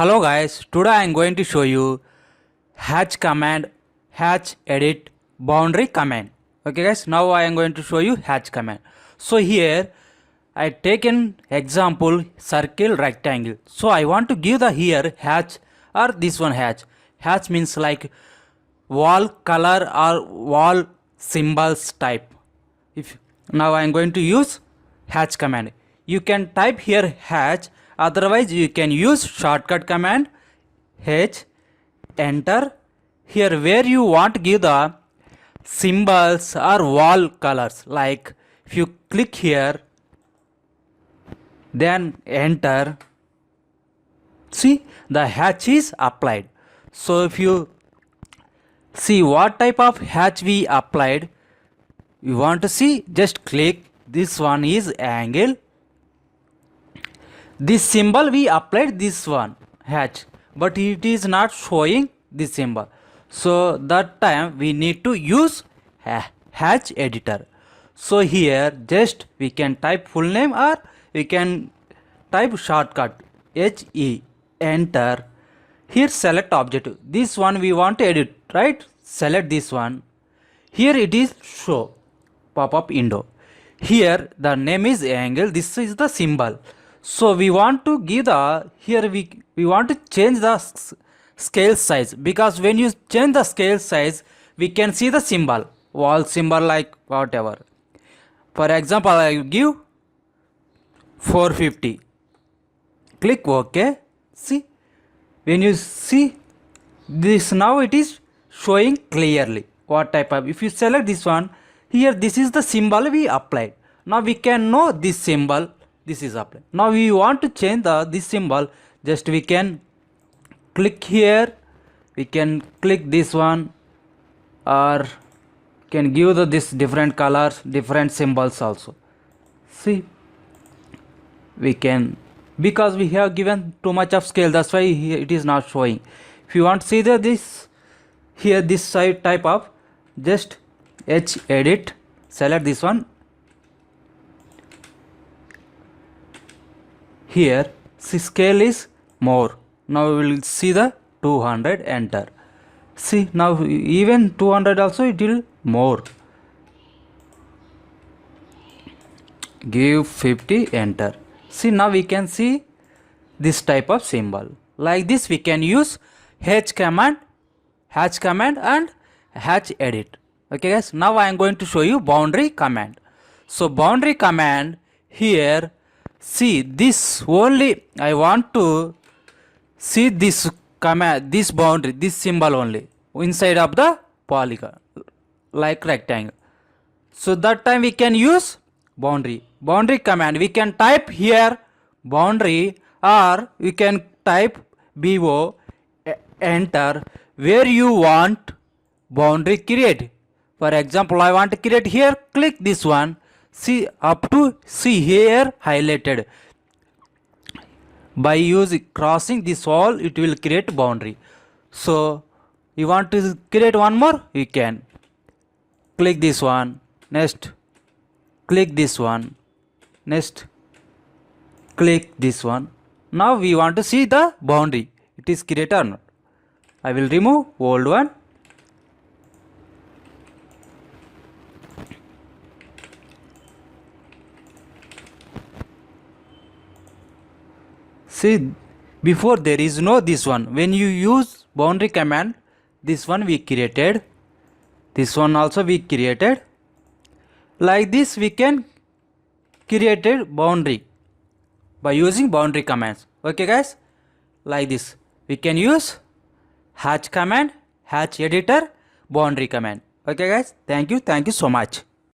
Hello guys, today I am going to show you hatch command, hatch edit boundary command. Okay guys, now I am going to show you hatch command. So here I take an example circle rectangle. So I want to give the here hatch or this one hatch. Hatch means like wall color or wall symbols type. If now I am going to use hatch command. You can type here hatch, otherwise you can use shortcut command H, enter. Here where you want to give the symbols or wall colors, like if you click here then enter, see the hatch is applied. So if you see what type of hatch we applied, you want to see, just click. This one is angle. This symbol we applied this one hatch, but it is not showing this symbol. So that time we need to use hatch editor. So here just we can type full name or we can type shortcut HE, enter. Here select object. This one we want to edit, right? Select this one. Here it is show pop-up window. Here the name is angle, this is the symbol. So we want to give the, here we want to change the scale size, because when you change the scale size we can see the symbol, wall symbol, like whatever. For example, I give 450. Click OK. See, when you see this, now it is showing clearly what type of, if you select this one, here this is the symbol we applied. Now we can know this symbol, this is applied. Now we want to change this symbol, just we can click here, we can click this one, or can give this different colors, different symbols also. See, we can, because we have given too much of scale, that's why here it is not showing. If you want to see this here, this side type of, just H edit, select this one. Here see scale is more. Now we will see the 200, enter. See, now even 200 also it will more. Give 50, enter. See, now we can see this type of symbol. Like this we can use hatch command and hatch edit. Okay guys, now I am going to show you boundary command. So boundary command, here see this only, I want to see this command, this boundary, this symbol only inside of the polygon, like rectangle. So that time we can use boundary command. We can type here boundary, or we can type BO, enter, where you want boundary create. For example, I want to create here, click this one, see up to, see here highlighted. By using crossing this wall, it will create boundary. So you want to create one more, you can click this one, next click this one, next click this one. Now we want to see the boundary, it is created or not. I will remove old one. See, before there is no this one. When you use boundary command, this one we created, this one also we created. Like this we can create a boundary by using boundary commands. Okay guys, like this we can use hatch command, hatch editor, boundary command. Okay guys, thank you so much.